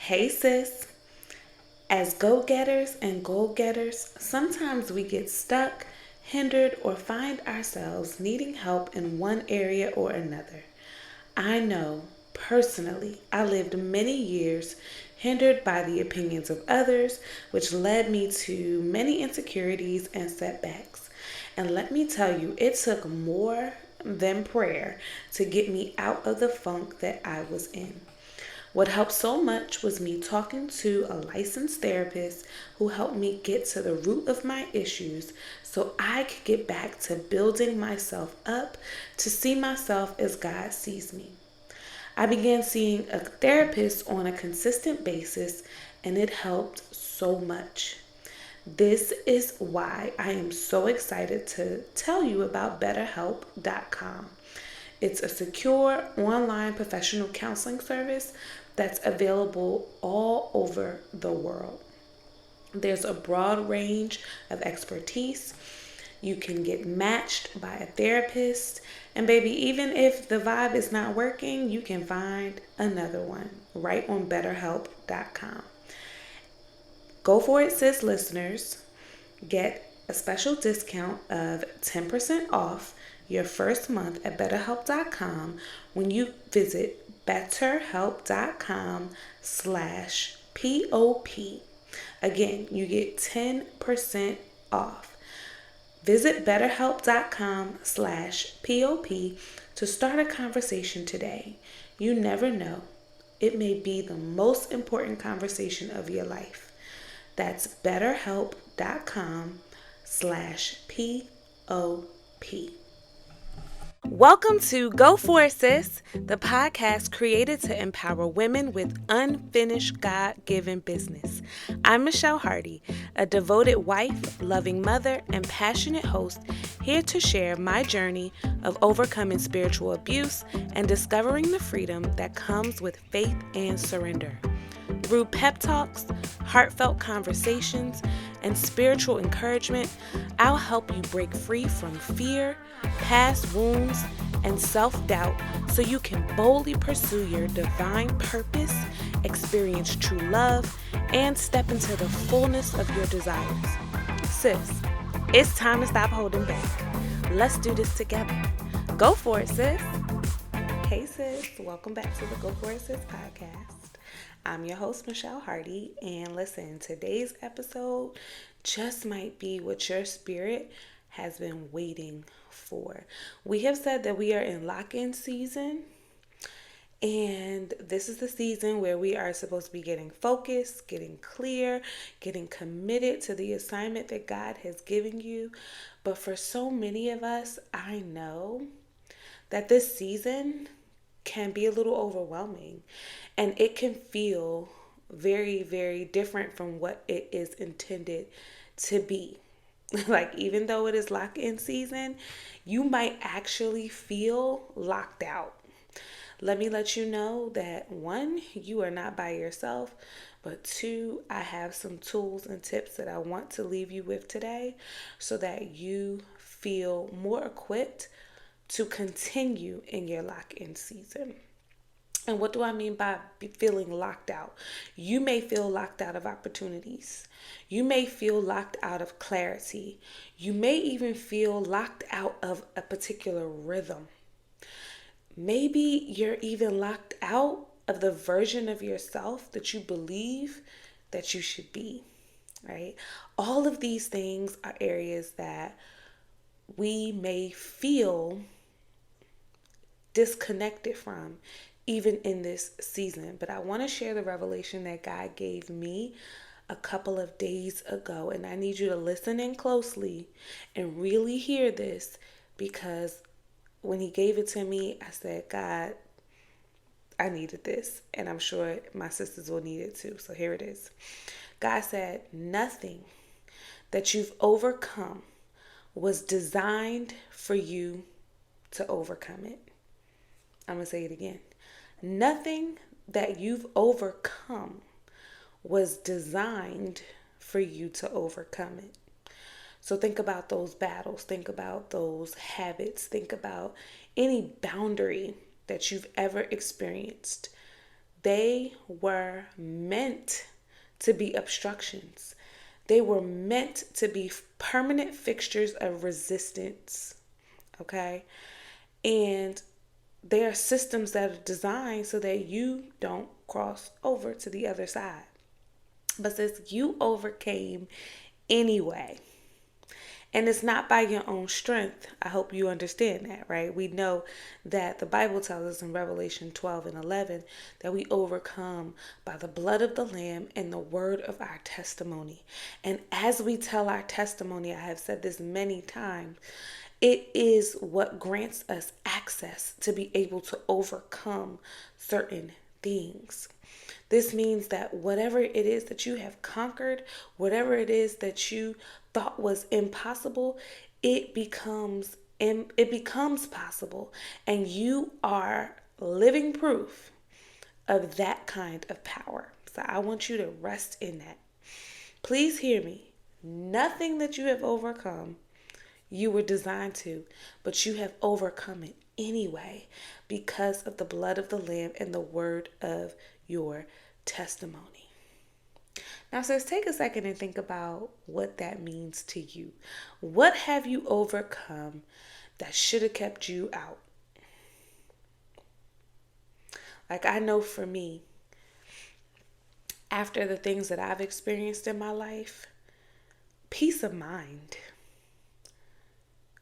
Hey sis, as go-getters and goal-getters, sometimes we get stuck, hindered, or find ourselves needing help in one area or another. I know, personally, I lived many years hindered by the opinions of others, which led me to many insecurities and setbacks. And let me tell you, it took more than prayer to get me out of the funk that I was in. What helped so much was me talking to a licensed therapist who helped me get to the root of my issues so I could get back to building myself up to see myself as God sees me. I began seeing a therapist on a consistent basis and it helped so much. This is why I am so excited to tell you about BetterHelp.com. It's a secure online professional counseling service that's available all over the world. There's a broad range of expertise. You can get matched by a therapist. And baby, even if the vibe is not working, you can find another one right on betterhelp.com. Go For It Sis listeners get a special discount of 10% off your first month at betterhelp.com when you visit betterhelp.com/POP. Again, you get 10% off. Visit betterhelp.com/POP to start a conversation today. You never know. It may be the most important conversation of your life. That's betterhelp.com/POP. Welcome to Go For It Sis, the podcast created to empower women with unfinished God-given business. I'm Michelle Hardy, a devoted wife, loving mother, and passionate host, here to share my journey of overcoming spiritual abuse and discovering the freedom that comes with faith and surrender. Through pep talks, heartfelt conversations, and spiritual encouragement, I'll help you break free from fear, past wounds, and self-doubt so you can boldly pursue your divine purpose, experience true love, and step into the fullness of your desires. Sis, it's time to stop holding back. Let's do this together. Go for it, sis. Hey sis, welcome back to the Go For It Sis podcast. I'm your host, Michelle Hardy, and listen, today's episode just might be what your spirit has been waiting for. We have said that we are in lock-in season, and this is the season where we are supposed to be getting focused, getting clear, getting committed to the assignment that God has given you. But for so many of us, I know that this season can be a little overwhelming, and it can feel very, very different from what it is intended to be. Like, even though it is lock-in season, you might actually feel locked out. Let me let you know that one, you are not by yourself, but two, I have some tools and tips that I want to leave you with today so that you feel more equipped to continue in your lock-in season. And what do I mean by feeling locked out? You may feel locked out of opportunities. You may feel locked out of clarity. You may even feel locked out of a particular rhythm. Maybe you're even locked out of the version of yourself that you believe that you should be, right? All of these things are areas that we may feel disconnected from even in this season. But I want to share the revelation that God gave me a couple of days ago, and I need you to listen in closely and really hear this, because when he gave it to me, I said, God, I needed this, and I'm sure my sisters will need it too. So here it is. God said, nothing that you've overcome was designed for you to overcome it. I'm going to say it again. Nothing that you've overcome was designed for you to overcome it. So think about those battles. Think about those habits. Think about any boundary that you've ever experienced. They were meant to be obstructions. They were meant to be permanent fixtures of resistance. Okay? And they are systems that are designed so that you don't cross over to the other side. But since you overcame anyway, and it's not by your own strength. I hope you understand that, right? We know that the Bible tells us in Revelation 12 and 11 that we overcome by the blood of the Lamb and the word of our testimony. And as we tell our testimony, I have said this many times, it is what grants us access to be able to overcome certain things. This means that whatever it is that you have conquered, whatever it is that you thought was impossible, it becomes possible, and you are living proof of that kind of power. So I want you to rest in that. Please hear me. Nothing that you have overcome you were designed to, but you have overcome it anyway because of the blood of the Lamb and the word of your testimony. Now, sis, take a second and think about what that means to you. What have you overcome that should have kept you out? Like, I know for me, after the things that I've experienced in my life, peace of mind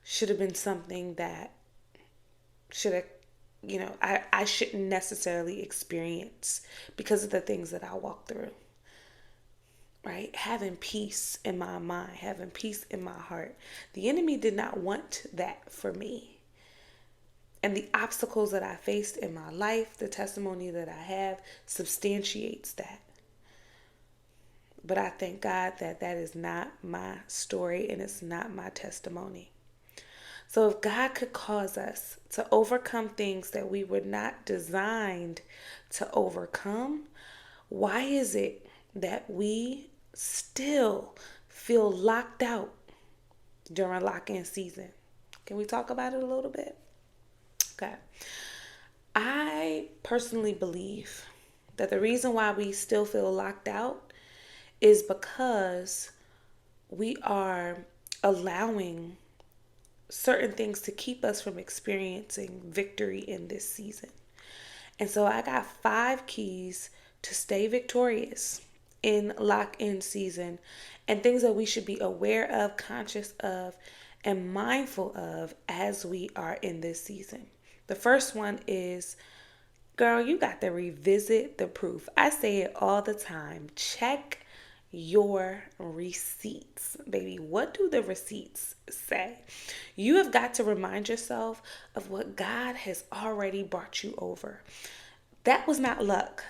should have been something that should have, I shouldn't necessarily experience because of the things that I walked through. Right? Having peace in my mind, having peace in my heart. The enemy did not want that for me. And the obstacles that I faced in my life, the testimony that I have, substantiates that. But I thank God that that is not my story and it's not my testimony. So if God could cause us to overcome things that we were not designed to overcome, why is it that we still feel locked out during lock-in season? Can we talk about it a little bit? Okay. I personally believe that the reason why we still feel locked out is because we are allowing certain things to keep us from experiencing victory in this season. And so I got 5 keys to stay victorious in lock-in season and things that we should be aware of, conscious of, and mindful of as we are in this season. The first one is, girl, you got to revisit the proof. I say it all the time. Check your receipts, baby. What do the receipts say? You have got to remind yourself of what God has already brought you over. That was not luck.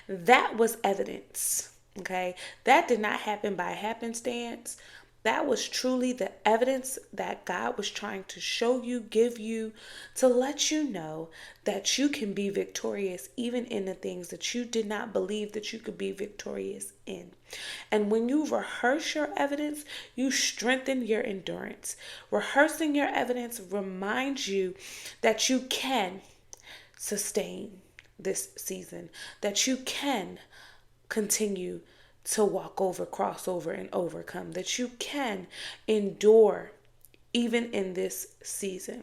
That was evidence. Okay. That did not happen by happenstance. That was truly the evidence that God was trying to show you, give you, to let you know that you can be victorious even in the things that you did not believe that you could be victorious in. And when you rehearse your evidence, you strengthen your endurance. Rehearsing your evidence reminds you that you can sustain this season, that you can continue to walk over, cross over, and overcome, that you can endure even in this season.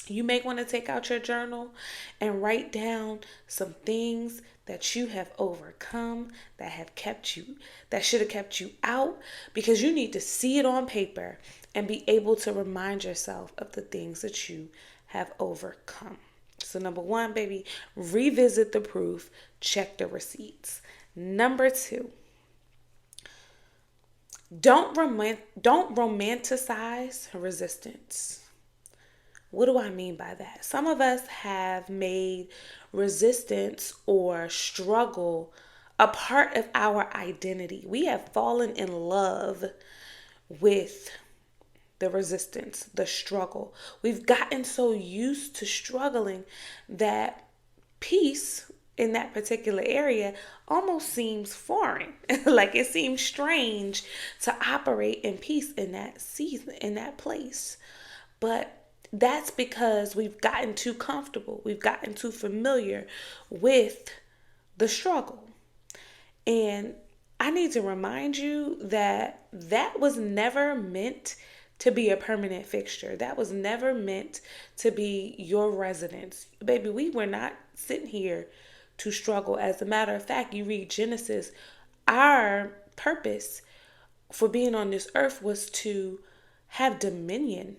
You may want to take out your journal and write down some things that you have overcome that should have kept you out, because you need to see it on paper and be able to remind yourself of the things that you have overcome. So number 1, baby, revisit the proof, check the receipts. Number 2, don't romanticize resistance. What do I mean by that? Some of us have made resistance or struggle a part of our identity. We have fallen in love with the resistance, the struggle. We've gotten so used to struggling that peace in that particular area almost seems foreign. Like it seems strange to operate in peace in that season, in that place. But that's because we've gotten too comfortable. We've gotten too familiar with the struggle. And I need to remind you that that was never meant to be a permanent fixture. That was never meant to be your residence. Baby, we were not sitting here to struggle. As a matter of fact, you read Genesis, our purpose for being on this earth was to have dominion,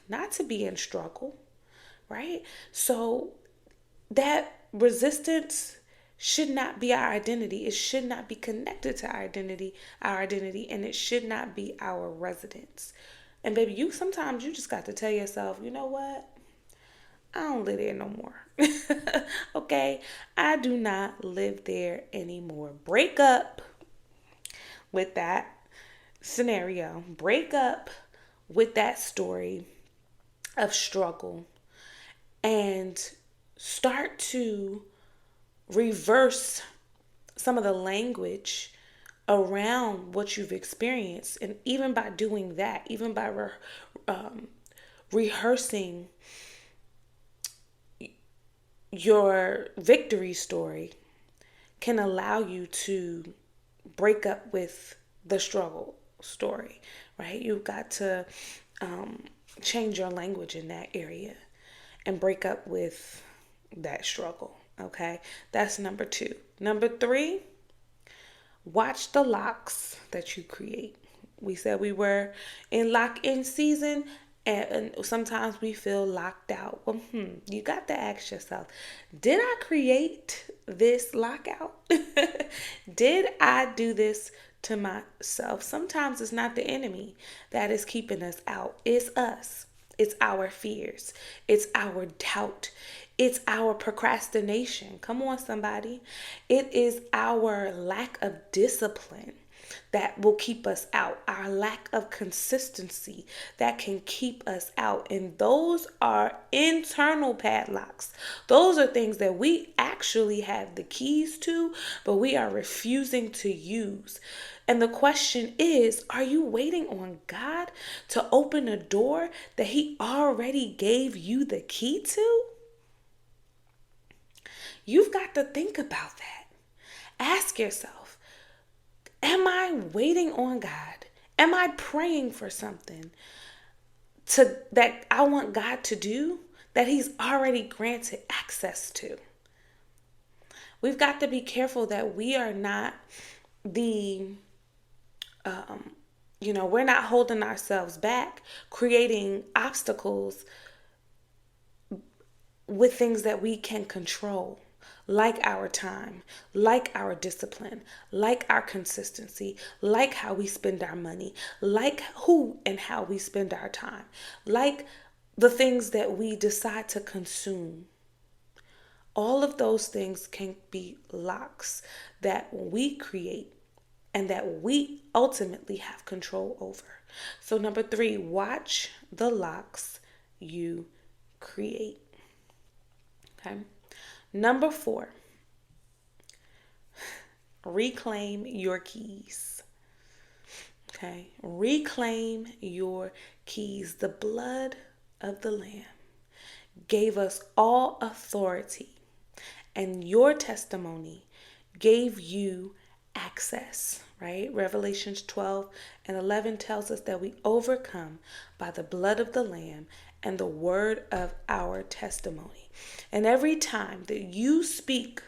not to be in struggle, right? So that resistance should not be our identity. It should not be connected to our identity, and it should not be our residence. And baby, you sometimes you just got to tell yourself, you know what? I don't live there no more. Okay? I do not live there anymore. Break up with that scenario. Break up with that story of struggle and start to reverse some of the language around what you've experienced. And even by doing that, even by rehearsing your victory story, can allow you to break up with the struggle story, right? You've got to change your language in that area and break up with that struggle. Okay, that's number 2. Number 3, watch the locks that you create. We said we were in lock-in season, and sometimes we feel locked out. Well, you got to ask yourself, did I create this lockout? Did I do this to myself? Sometimes it's not the enemy that is keeping us out. It's us. It's our fears. It's our doubt. It's our procrastination. Come on, somebody. It is our lack of discipline that will keep us out. Our lack of consistency that can keep us out. And those are internal padlocks. Those are things that we actually have the keys to, but we are refusing to use. And the question is, are you waiting on God to open a door that He already gave you the key to? You've got to think about that. Ask yourself, am I waiting on God? Am I praying for something that I want God to do that He's already granted access to? We've got to be careful that we are not we're not holding ourselves back, creating obstacles with things that we can control, like our time, like our discipline, like our consistency, like how we spend our money, like who and how we spend our time, like the things that we decide to consume. All of those things can be locks that we create and that we ultimately have control over. So number 3, watch the locks you create. Okay. Number 4, reclaim your keys. Okay. Reclaim your keys. The blood of the Lamb gave us all authority, and your testimony gave you access, right? Revelations 12:11 tells us that we overcome by the blood of the Lamb and the word of our testimony. And every time that you speak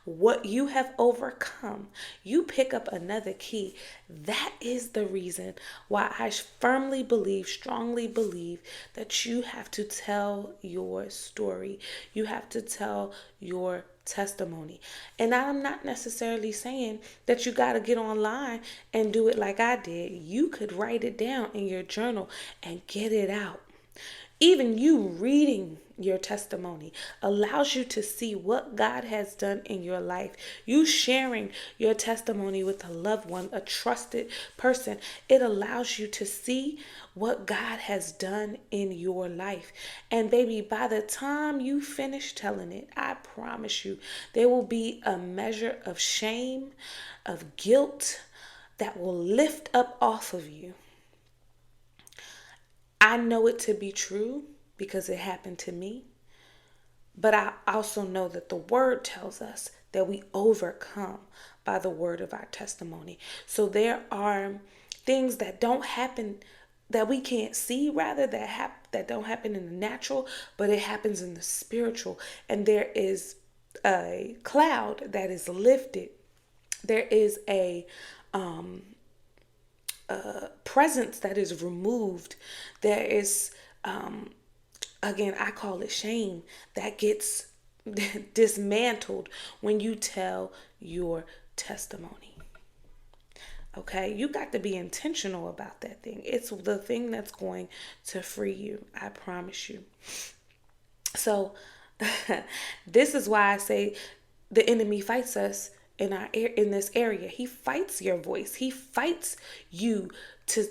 what you have overcome, you pick up another key. That is the reason why I firmly believe, strongly believe that you have to tell your story. You have to tell your testimony. And I'm not necessarily saying that you got to get online and do it like I did. You could write it down in your journal and get it out. Even you reading your testimony allows you to see what God has done in your life. You sharing your testimony with a loved one, a trusted person, it allows you to see what God has done in your life. And baby, by the time you finish telling it, I promise you, there will be a measure of shame, of guilt that will lift up off of you. I know it to be true because it happened to me. But I also know that the word tells us that we overcome by the word of our testimony. So there are things that don't happen, that we can't see, rather, that don't happen in the natural, but it happens in the spiritual. And there is a cloud that is lifted. There is a presence that is removed. There is again, I call it shame, that gets dismantled when you tell your testimony. Okay, you got to be intentional about that thing. It's the thing that's going to free you. I promise you. So, this is why I say the enemy fights us in this area. He fights your voice. He fights you to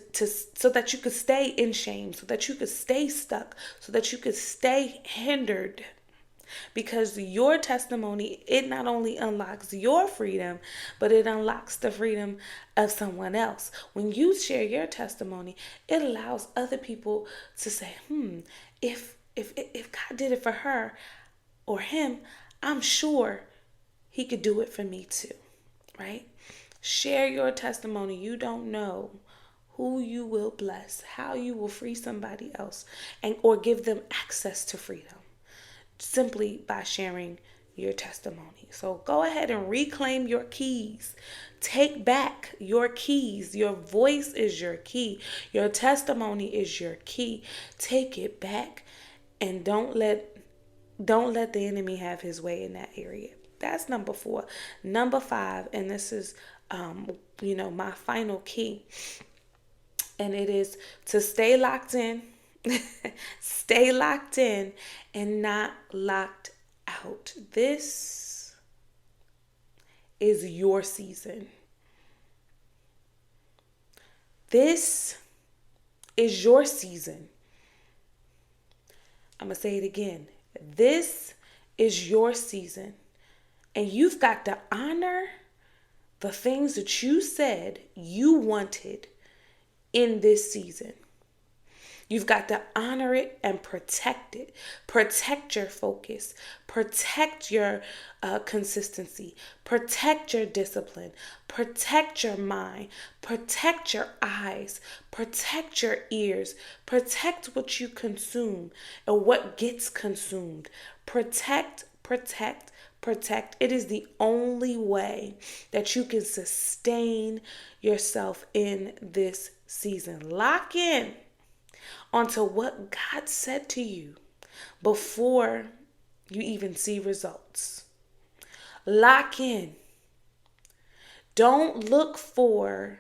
so that you could stay in shame, so that you could stay stuck, so that you could stay hindered. Because your testimony, it not only unlocks your freedom, but it unlocks the freedom of someone else. When you share your testimony, it allows other people to say, if God did it for her or him, I'm sure he could do it for me too, right? Share your testimony. You don't know who you will bless, how you will free somebody else, and or give them access to freedom simply by sharing your testimony. So go ahead and reclaim your keys. Take back your keys. Your voice is your key. Your testimony is your key. Take it back and don't let the enemy have his way in that area. That's number 4. Number 5, and this is my final key. And it is to stay locked in. Stay locked in and not locked out. This is your season. This is your season. I'm going to say it again. This is your season. And you've got to honor the things that you said you wanted in this season. You've got to honor it and protect it. Protect your focus. Protect your consistency. Protect your discipline. Protect your mind. Protect your eyes. Protect your ears. Protect what you consume and what gets consumed. Protect, protect, protect. It is the only way that you can sustain yourself in this season. Lock in onto what God said to you before you even see results. Lock in. Don't look for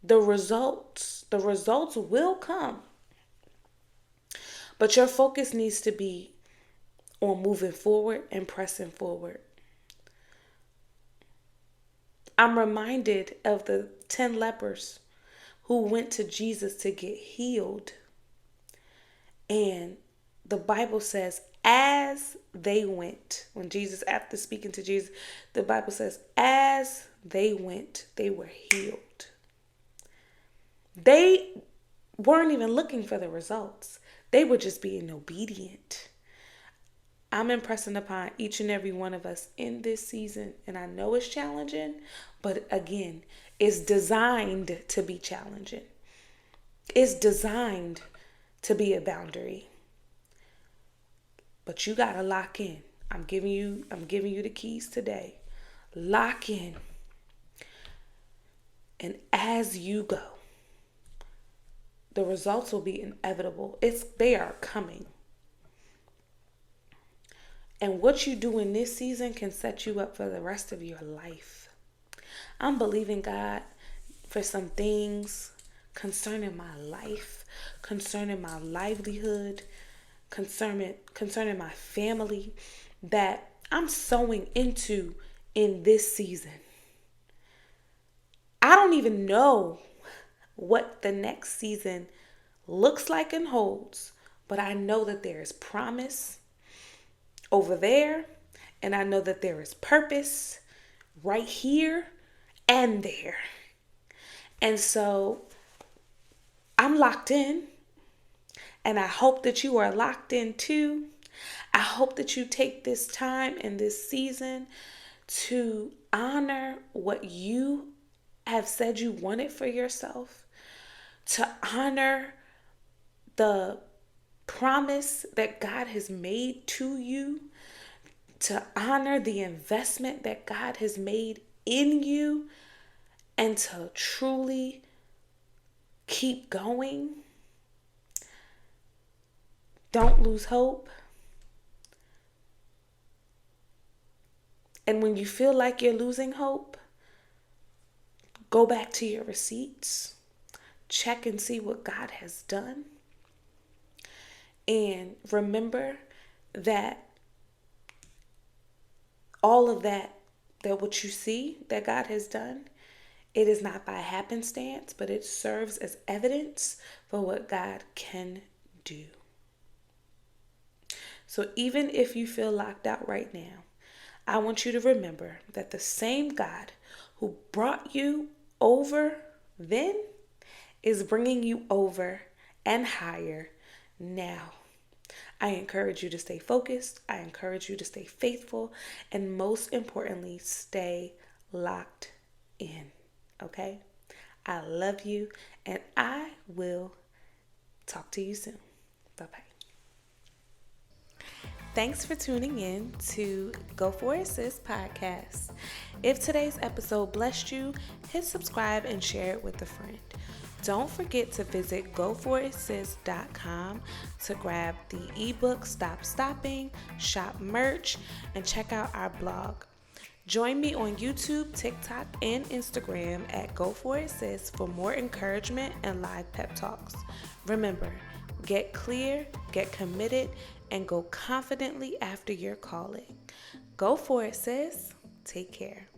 the results. The results will come. But your focus needs to be on moving forward and pressing forward. I'm reminded of the 10 lepers who went to Jesus to get healed. And the Bible says, as they went, when Jesus, after speaking to Jesus, the Bible says, as they went, they were healed. They weren't even looking for the results. They were just being obedient. I'm impressing upon each and every one of us in this season. And I know it's challenging, but again, it's designed to be challenging. It's designed to be a boundary. But you got to lock in. I'm giving you the keys today. Lock in. And as you go, the results will be inevitable. They are coming. And what you do in this season can set you up for the rest of your life. I'm believing God for some things concerning my life, concerning my livelihood, concerning my family, that I'm sowing into in this season. I don't even know what the next season looks like and holds, but I know that there is promise over there, and I know that there is purpose right here and there. And so I'm locked in And I hope that you are locked in too. I hope that you take this time and this season to honor what you have said you wanted for yourself, to honor the promise that God has made to you, to honor the investment that God has made in you, and to truly keep going. Don't lose hope. And when you feel like you're losing hope, go back to your receipts, check and see what God has done. And remember that all of that what you see that God has done, it is not by happenstance, but it serves as evidence for what God can do. So even if you feel locked out right now, I want you to remember that the same God who brought you over then is bringing you over and higher now. I encourage you to stay focused. I encourage you to stay faithful. And most importantly, stay locked in. Okay? I love you. And I will talk to you soon. Bye-bye. Thanks for tuning in to Go For It Sis podcast. If today's episode blessed you, hit subscribe and share it with a friend. Don't forget to visit goforitsis.com to grab the ebook Stop Stopping, shop merch, and check out our blog. Join me on YouTube, TikTok, and Instagram at Go For It Sis for more encouragement and live pep talks. Remember, get clear, get committed, and go confidently after your calling. Go for it, sis. Take care.